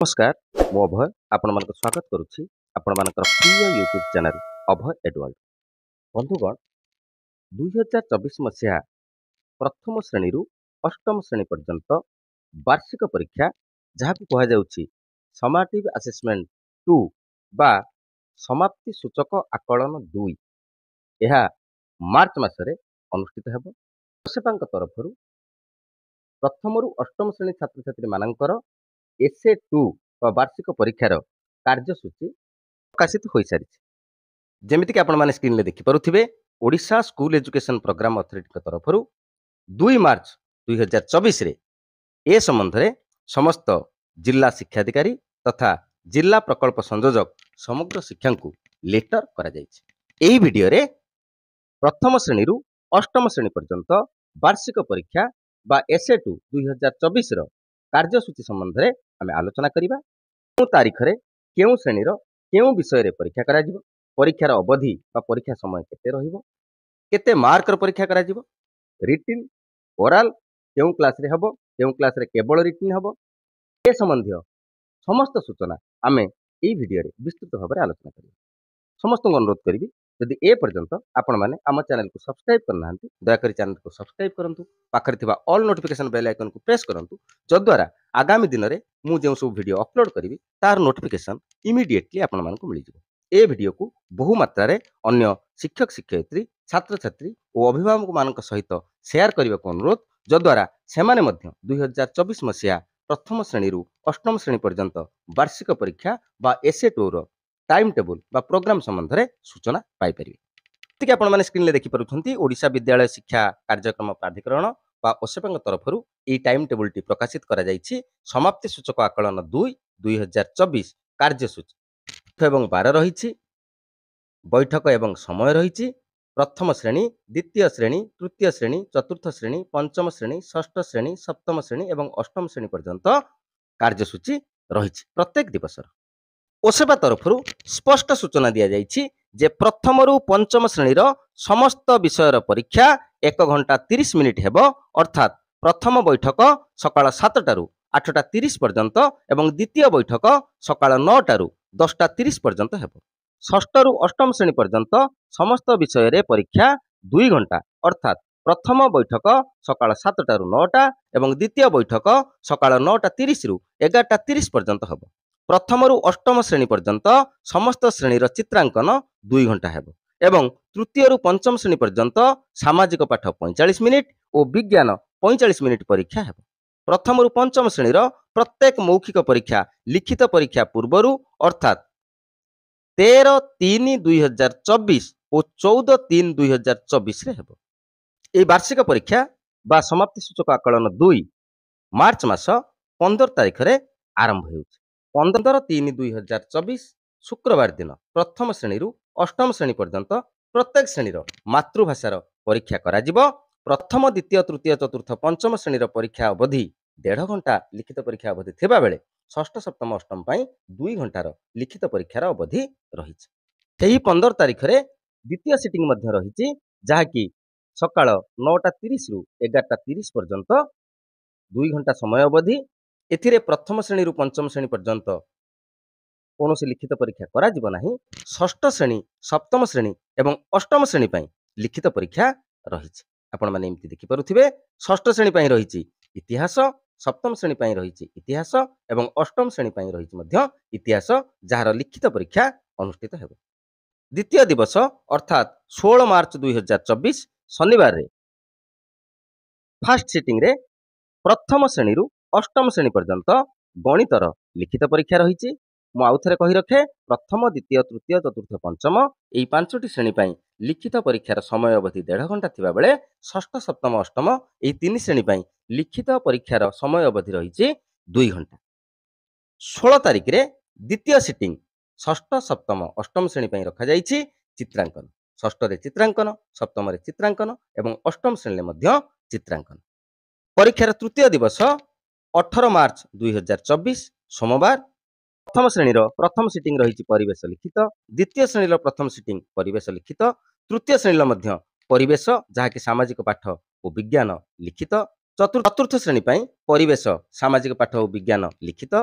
नमस्कार मु अभय आपण मानक स्वागत करुच्ची आपण मानकर प्रिय यूट्यूब चैनल अभय एडवर्ल्ड। बंधुगण 2024 मसीहा प्रथम श्रेणी अष्टम श्रेणी पर्यंत वार्षिक परीक्षा जहाँ कह जाउछि समाटिव असेसमेंट 2 बा समाप्ति सूचक आकलन 2 यह मार्च मासरे अनुष्ठित हेबो। सेपांक तरफरु प्रथम अष्टम श्रेणी छात्र छात्री मानकर एसए 2 वार्षिक परीक्षार कार्यसूची प्रकाशित हो सारी जमीक आपण स्क्रीन देखिपे Odisha school education programme authority तरफ 2 मार्च 2024 ए संबंध में समस्त जिला शिक्षाधिकारी तथा जिला प्रकल्प संयोजक समग्र शिक्षा को लेटर करा वीडियो रे प्रथम श्रेणी अष्टम श्रेणी पर्यंत वार्षिक परीक्षा बा एसए 2 2024 कार्यसूची संबंध में आम आलोचना करवा तारीख रे केउ श्रेणीर केउ विषय रे परीक्षा करा जिवो, परीक्षार अवधि बा परीक्षा समय केते रहिबो, केते मार्कर परीक्षा करा जिवो, रिटिन ओराल केउ क्लास रे हबो, केउ क्लास रे केवल रिटिन हबो, ए संबंधी समस्त सूचना आमे एई वीडियो रे विस्तृत भाव में आलोचना करिबा। समस्त अनुरोध करी जदि ए पर्यंत आपण माने आम चैनल को सब्सक्राइब करना दयाकोरी चैनल को सब्सक्राइब करंतु, पाखरे थिबा ऑल नोटिफिकेशन बेल आइकन को प्रेस करंतु जद्वारा आगामी दिन में मु जो सब वीडियो अपलोड करी तार नोटिफिकेशन इमिडिएटली आपण मानकु मिल जिवो। ए वीडियो को बहु मात्रा रे अन्य शिक्षक शिक्षयित्री छात्र छात्री और अभिभावक मानक सहित शेयर करने को अनुरोध जद्वारा सेमाने मध्य 2024 मसीहा प्रथम श्रेणी अष्टम श्रेणी पर्यंत वार्षिक परीक्षा बा एसए 2 टाइम टेबुल बा प्रोग्राम संबंध में सूचना पाइपर। ठीक आप स्क्रीन देखिपुं ओडिशा विद्यालय शिक्षा कार्यक्रम प्राधिकरण बा ओसेपांग तरफ यह टाइम टेबुल टी प्रकाशित करा जायछि। समाप्ति सूचक आकलन 2 2024 कार्यसूची एवं 12 रही बैठक एवं समय रही प्रथम श्रेणी द्वितीय श्रेणी तृतीय श्रेणी चतुर्थ श्रेणी पंचम श्रेणी षष्ठ श्रेणी सप्तम श्रेणी एवं अष्टम श्रेणी पर्यंत कार्यसूची रही प्रत्येक दिवस। ओसेपा तरफ स्पष्ट सूचना दि जाइछि जे प्रथम रु पंचम श्रेणीर समस्त विषयर परीक्षा 1 घंटा 30 मिनिट हेबो, अर्थात प्रथम बैठक सकाळ 7टा रु 8टा 30 पर्यंत एवं द्वितीय बैठक सकाळ 9टा रु 10टा 30 पर्यंत हेबो। षष्ठ रु अष्टम श्रेणी पर्यंत समस्त विषय रे परीक्षा 2 घंटा, अर्थात प्रथम बैठक सकाळ 7टा रु 9टा एवं द्वितीय बैठक सकाळ 9टा 30 रु 11टा 30 पर्यंत हेबो। प्रथम रु अष्टम श्रेणी पर्यंत समस्त श्रेणीर चित्रांकन 2 घंटा हेबो एवं तृतीय रु पंचम श्रेणी पर्यंत सामाजिक पाठ 45 मिनिट और विज्ञान 45 मिनिट परीक्षा हेबो। प्रथम रु पंचम श्रेणीर प्रत्येक मौखिक परीक्षा लिखित परीक्षा पूर्वरु अर्थात 13/3/2024 और 14/3/2024 रे हेबो। ए वार्षिक परीक्षा बा समाप्ति सूचक आकलन 2 मार्च मास 15 तारिख रे आरंभ हेउछि। 15/3/2024 शुक्रवार दिन प्रथम श्रेणी अष्टम श्रेणी पर्यंत प्रत्येक श्रेणीर मातृभाषार परीक्षा करा जिवो। प्रथम द्वितीय तृतीय चतुर्थ पंचम श्रेणीर परीक्षा अवधि 1.5 घंटा लिखित परीक्षा अवधि थिबा बेले षष्ठ सप्तम अष्टम पाई 2 घंटार लिखित परीक्षार अवधि रहिछि। एही 15 तारिख रे द्वितीय सिटिंग मध्य रहिछि जहाँकि सकाळ 9टा 30 रु 11टा 30 पर्यंत 2 घंटा समय अवधि। एथिरे प्रथम श्रेणी पंचम श्रेणी पर्यंत कौन लिखित परीक्षा करा जिवो नाही। षष्ठ श्रेणी सप्तम श्रेणी एवं अष्टम श्रेणी पाई लिखित परीक्षा रही आपण माने एमती देखि परुथिबे। षष्ठ श्रेणी पाई रही इतिहास, सप्तम श्रेणी पाई रही इतिहास एवं अष्टम श्रेणी पाई रही मध्य इतिहास जार लिखित परीक्षा अनुष्ठित हेबो। द्वितीय दिवस अर्थात 16 मार्च 2024 शनिवार रे फर्स्ट सिटिंग रे प्रथम श्रेणी अष्टम श्रेणी पर्यंत गणितर लिखित परीक्षा रही। मु आउ थे कही रखे प्रथम द्वितीय तृतीय चतुर्थ पंचम यही 5टी श्रेणी पाई लिखित परीक्षार समय अवधि 1.5 घंटा थिबा बेले षष्ठ सप्तम अष्टम यही 3 श्रेणी पाई लिखित परीक्षार समय अवधि रही 2 घंटा। 16 तारिख रे द्वितीय सिटिंग षष्ठ सप्तम अष्टम श्रेणी पाई रखा जाइछि चित्रांकन। षष्ठ रे चित्रांकन, सप्तम रे चित्रांकन एवं अष्टम श्रेणी मध्य चित्रांकन। परीक्षार तृतीय दिवस 18 मार्च 2024 सोमवार प्रथम श्रेणीर प्रथम सिटिंग रही परिवेश लिखित, द्वितीय श्रेणीर प्रथम सिटिंग परिवेश लिखित, तृतीय श्रेणीर मध्य परिवेश जहाँकि सामाजिक पाठ और विज्ञान लिखित, चतुर्थ श्रेणी पाई परिवेश सामाजिक पाठ और विज्ञान लिखित,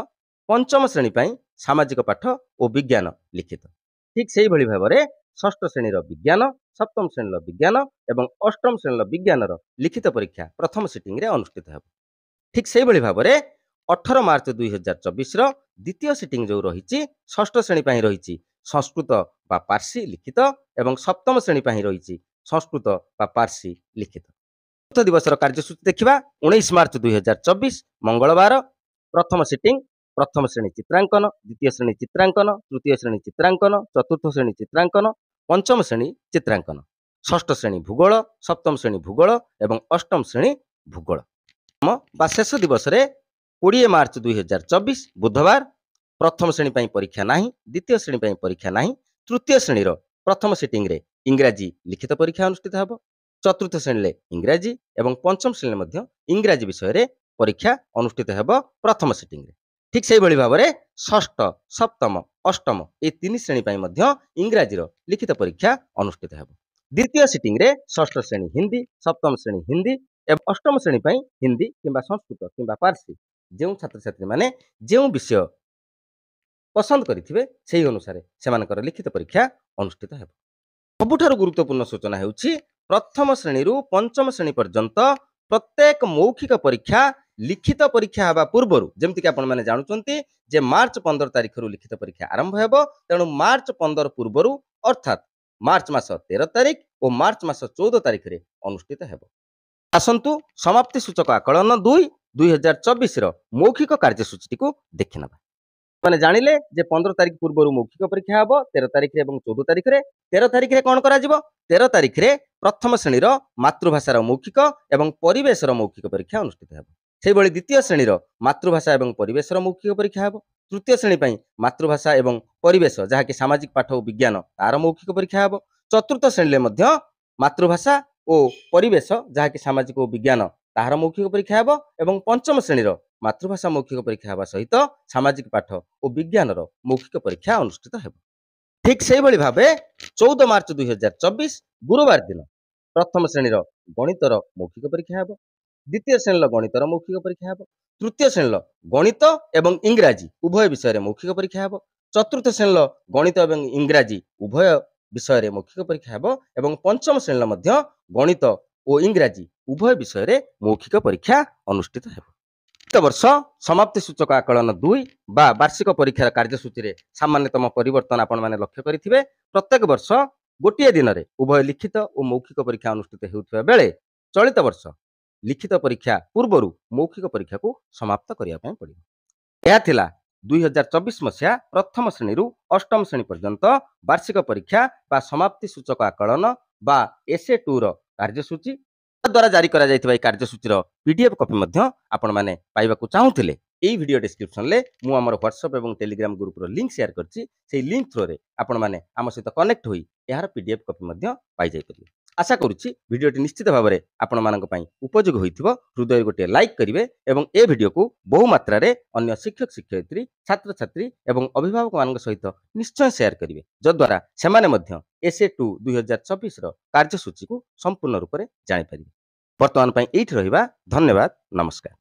पंचम श्रेणी ପାଇଁ ସାମାଜିକ ପାଠ ଓ ବିଜ୍ଞାନ ଲିଖିତ। ଠିକ୍ ସେଇଭଳି ଭାବରେ ଷଷ୍ଠ ଶ୍ରେଣୀର ବିଜ୍ଞାନ, ସପ୍ତମ ଶ୍ରେଣୀର ବିଜ୍ଞାନ ଏବଂ ଅଷ୍ଟମ ଶ୍ରେଣୀର ବିଜ୍ଞାନର ଲିଖିତ ପରୀକ୍ଷା ପ୍ରଥମ ସିଟିଂରେ ଅନୁଷ୍ଠିତ ହେବ। ଠିକ୍ ସେଇଭଳି ଭାବରେ 18 ମାର୍ଚ୍ଚ 2024ର ଦ୍ୱିତୀୟ ସିଟିଂ ଯେଉଁ ରହିଛି ଷଷ୍ଠ ଶ୍ରେଣୀ ପାଇଁ ରହିଛି ସଂସ୍କୃତ ବା ପାର୍ସି ଲିଖିତ ଏବଂ ସପ୍ତମ ଶ୍ରେଣୀ ପାଇଁ ରହିଛି ସଂସ୍କୃତ ବା ପାର୍ସି ଲିଖିତ। ଚତୁର୍ଥ ଦିବସର କାର୍ଯ୍ୟସୂଚୀ ଦେଖିବା। 19 ମାର୍ଚ୍ଚ 2024 ମଙ୍ଗଳବାର ପ୍ରଥମ ସିଟିଂ ପ୍ରଥମ ଶ୍ରେଣୀ ଚିତ୍ରାଙ୍କନ, ଦ୍ୱିତୀୟ ଶ୍ରେଣୀ ଚିତ୍ରାଙ୍କନ, ତୃତୀୟ ଶ୍ରେଣୀ ଚିତ୍ରାଙ୍କନ, ଚତୁର୍ଥ ଶ୍ରେଣୀ ଚିତ୍ରାଙ୍କନ, ପଞ୍ଚମ ଶ୍ରେଣୀ ଚିତ୍ରାଙ୍କନ, ଷଷ୍ଠ ଶ୍ରେଣୀ ଭୂଗୋଳ, ସପ୍ତମ ଶ୍ରେଣୀ ଭୂଗୋଳ ଏବଂ ଅଷ୍ଟମ ଶ୍ରେଣୀ ଭୂଗୋଳ। ବା ଶେଷ ଦିବସରେ 20 ମାର୍ଚ୍ଚ 2024 ବୁଧବାର ପ୍ରଥମ ଶ୍ରେଣୀ ପାଇଁ ପରୀକ୍ଷା ନାହିଁ, ଦ୍ୱିତୀୟ ଶ୍ରେଣୀ ପାଇଁ ପରୀକ୍ଷା ନାହିଁ, ତୃତୀୟ ଶ୍ରେଣୀର ପ୍ରଥମ ସିଟିଂରେ ଇଂରାଜୀ ଲିଖିତ ପରୀକ୍ଷା ଅନୁଷ୍ଠିତ ହେବ, ଚତୁର୍ଥ ଶ୍ରେଣୀରେ ଇଂରାଜୀ ଏବଂ ପଞ୍ଚମ ଶ୍ରେଣୀରେ ମଧ୍ୟ ଇଂରାଜୀ ବିଷୟରେ ପରୀକ୍ଷା ଅନୁଷ୍ଠିତ ହେବ ପ୍ରଥମ ସିଟିଂରେ। ଠିକ୍ ସେଇଭଳି ଭାବରେ ଷଷ୍ଠ, ସପ୍ତମ, ଅଷ୍ଟମ ଏହି ତିନି ଶ୍ରେଣୀ ପାଇଁ ମଧ୍ୟ ଇଂରାଜୀର ଲିଖିତ ପରୀକ୍ଷା ଅନୁଷ୍ଠିତ ହେବ। ଦ୍ୱିତୀୟ ସିଟିଂରେ ଷଷ୍ଠ ଶ୍ରେଣୀ ହିନ୍ଦୀ, ସପ୍ତମ ଶ୍ରେଣୀ ହିନ୍ଦୀ ଏବଂ ଅଷ୍ଟମ ଶ୍ରେଣୀ ପାଇଁ ହିନ୍ଦୀ କିମ୍ବା ସଂସ୍କୃତ କିମ୍ବା ପାର୍ସି ଯେଉଁ ଛାତ୍ରଛାତ୍ରୀମାନେ ଯେଉଁ ବିଷୟ ପସନ୍ଦ କରିଥିବେ ସେହି ଅନୁସାରେ ସେମାନଙ୍କର ଲିଖିତ ପରୀକ୍ଷା ଅନୁଷ୍ଠିତ ହେବ। ସବୁଠାରୁ ଗୁରୁତ୍ୱପୂର୍ଣ୍ଣ ସୂଚନା ହେଉଛି ପ୍ରଥମ ଶ୍ରେଣୀରୁ ପଞ୍ଚମ ଶ୍ରେଣୀ ପର୍ଯ୍ୟନ୍ତ ପ୍ରତ୍ୟେକ ମୌଖିକ ପରୀକ୍ଷା ଲିଖିତ ପରୀକ୍ଷା ହେବା ପୂର୍ବରୁ, ଯେମିତିକି ଆପଣମାନେ ଜାଣୁଛନ୍ତି ଯେ ମାର୍ଚ୍ଚ 15 ତାରିଖରୁ ଲିଖିତ ପରୀକ୍ଷା ଆରମ୍ଭ ହେବ, ତେଣୁ ମାର୍ଚ୍ଚ 15 ପୂର୍ବରୁ ଅର୍ଥାତ୍ ମାର୍ଚ୍ଚ ମାସ 13 ତାରିଖ ଓ ମାର୍ଚ୍ଚ ମାସ 14 ତାରିଖରେ ଅନୁଷ୍ଠିତ ହେବ। ଆସନ୍ତୁ ସମାପ୍ତି ସୂଚକ ଆକଳନ 2024ର ମୌଖିକ କାର୍ଯ୍ୟସୂଚୀଟିକୁ ଦେଖିନେବା। ମାନେ ଜାଣିଲେ ଯେ 15 ତାରିଖ ପୂର୍ବରୁ ମୌଖିକ ପରୀକ୍ଷା ହେବ, 13 ତାରିଖରେ ଏବଂ 14 ତାରିଖରେ। 13 ତାରିଖରେ କ'ଣ କରାଯିବ? 13 ତାରିଖରେ ପ୍ରଥମ ଶ୍ରେଣୀର ମାତୃଭାଷାର ମୌଖିକ ଏବଂ ପରିବେଶର ମୌଖିକ ପରୀକ୍ଷା ଅନୁଷ୍ଠିତ ହେବ। ସେହିଭଳି ଦ୍ୱିତୀୟ ଶ୍ରେଣୀର ମାତୃଭାଷା ଏବଂ ପରିବେଶର ମୌଖିକ ପରୀକ୍ଷା ହେବ। ତୃତୀୟ ଶ୍ରେଣୀ ପାଇଁ ମାତୃଭାଷା ଏବଂ ପରିବେଶ ଯାହାକି ସାମାଜିକ ପାଠ ଓ ବିଜ୍ଞାନ ତାର ମୌଖିକ ପରୀକ୍ଷା ହେବ। ଚତୁର୍ଥ ଶ୍ରେଣୀରେ ମଧ୍ୟ ମାତୃଭାଷା ଓ ପରିବେଶ ଯାହାକି ସାମାଜିକ ଓ ବିଜ୍ଞାନ ତାହାର ମୌଖିକ ପରୀକ୍ଷା ହେବ ଏବଂ ପଞ୍ଚମ ଶ୍ରେଣୀର ମାତୃଭାଷା ମୌଖିକ ପରୀକ୍ଷା ହେବା ସହିତ ସାମାଜିକ ପାଠ ଓ ବିଜ୍ଞାନର ମୌଖିକ ପରୀକ୍ଷା ଅନୁଷ୍ଠିତ ହେବ। ଠିକ୍ ସେଇଭଳି ଭାବେ 14 ମାର୍ଚ୍ଚ 2024 ଗୁରୁବାର ଦିନ ପ୍ରଥମ ଶ୍ରେଣୀର ଗଣିତର ମୌଖିକ ପରୀକ୍ଷା ହେବ, ଦ୍ୱିତୀୟ ଶ୍ରେଣୀର ଗଣିତର ମୌଖିକ ପରୀକ୍ଷା ହେବ, ତୃତୀୟ ଶ୍ରେଣୀର ଗଣିତ ଏବଂ ଇଂରାଜୀ ଉଭୟ ବିଷୟରେ ମୌଖିକ ପରୀକ୍ଷା ହେବ, ଚତୁର୍ଥ ଶ୍ରେଣୀର ଗଣିତ ଏବଂ ଇଂରାଜୀ ଉଭୟ ବିଷୟରେ ମୌଖିକ ପରୀକ୍ଷା ହେବ ଏବଂ ପଞ୍ଚମ ଶ୍ରେଣୀର ମଧ୍ୟ ଗଣିତ ଓ ଇଂରାଜୀ ଉଭୟ ବିଷୟରେ ମୌଖିକ ପରୀକ୍ଷା ଅନୁଷ୍ଠିତ ହେବ। ଗତ ବର୍ଷ ସମାପ୍ତି ସୂଚକ ଆକଳନ 2 ବା ବାର୍ଷିକ ପରୀକ୍ଷାର କାର୍ଯ୍ୟସୂଚୀରେ ସାମାନ୍ୟତମ ପରିବର୍ତ୍ତନ ଆପଣମାନେ ଲକ୍ଷ୍ୟ କରିଥିବେ। ପ୍ରତ୍ୟେକ ବର୍ଷ ଗୋଟିଏ ଦିନରେ ଉଭୟ ଲିଖିତ ଓ ମୌଖିକ ପରୀକ୍ଷା ଅନୁଷ୍ଠିତ ହେଉଥିବା ବେଳେ ଚଳିତ ବର୍ଷ ଲିଖିତ ପରୀକ୍ଷା ପୂର୍ବରୁ ମୌଖିକ ପରୀକ୍ଷାକୁ ସମାପ୍ତ କରିବା ପାଇଁ ପଡ଼ିବ। ଏହା ଥିଲା 2024 ମସିହା ପ୍ରଥମ ଶ୍ରେଣୀରୁ ଅଷ୍ଟମ ଶ୍ରେଣୀ ପର୍ଯ୍ୟନ୍ତ ବାର୍ଷିକ ପରୀକ୍ଷା ବା ସମାପ୍ତି ସୂଚକ ଆକଳନ ବା SA2ର କାର୍ଯ୍ୟସୂଚୀ ଦ୍ୱାରା ଜାରି କରାଯାଇଥିବା ଏହି କାର୍ଯ୍ୟସୂଚୀର PDF କପି ମଧ୍ୟ ଆପଣମାନେ ପାଇବାକୁ ଚାହୁଁଥିଲେ ଏହି ଭିଡ଼ିଓ ଡିସ୍କ୍ରିପ୍ସନରେ ମୁଁ ଆମର ହ୍ୱାଟ୍ସଆପ୍ ଏବଂ ଟେଲିଗ୍ରାମ ଗ୍ରୁପର ଲିଙ୍କ ସେୟାର କରିଛି। ସେହି ଲିଙ୍କ ଥ୍ରୋରେ ଆପଣମାନେ ଆମ ସହିତ କନେକ୍ଟ ହୋଇ ଏହାର PDF କପି ମଧ୍ୟ ପାଇଯାଇପାରିବେ। ଆଶା କରୁଛି ଭିଡ଼ିଓଟି ନିଶ୍ଚିତ ଭାବରେ ଆପଣମାନଙ୍କ ପାଇଁ ଉପଯୋଗୀ ହୋଇଥିବ। ହୃଦୟରୁ ଗୋଟିଏ ଲାଇକ୍ କରିବେ ଏବଂ ଏ ଭିଡ଼ିଓକୁ ବହୁ ମାତ୍ରାରେ ଅନ୍ୟ ଶିକ୍ଷକ ଶିକ୍ଷୟିତ୍ରୀ, ଛାତ୍ରଛାତ୍ରୀ ଏବଂ ଅଭିଭାବକମାନଙ୍କ ସହିତ ନିଶ୍ଚୟ ସେୟାର କରିବେ, ଯଦ୍ୱାରା ସେମାନେ ମଧ୍ୟ SA2 2024ର କାର୍ଯ୍ୟସୂଚୀକୁ ସମ୍ପୂର୍ଣ୍ଣ ରୂପରେ ଜାଣିପାରିବେ। ବର୍ତ୍ତମାନ ପାଇଁ ଏଇଠି ରହିବା। ଧନ୍ୟବାଦ, ନମସ୍କାର।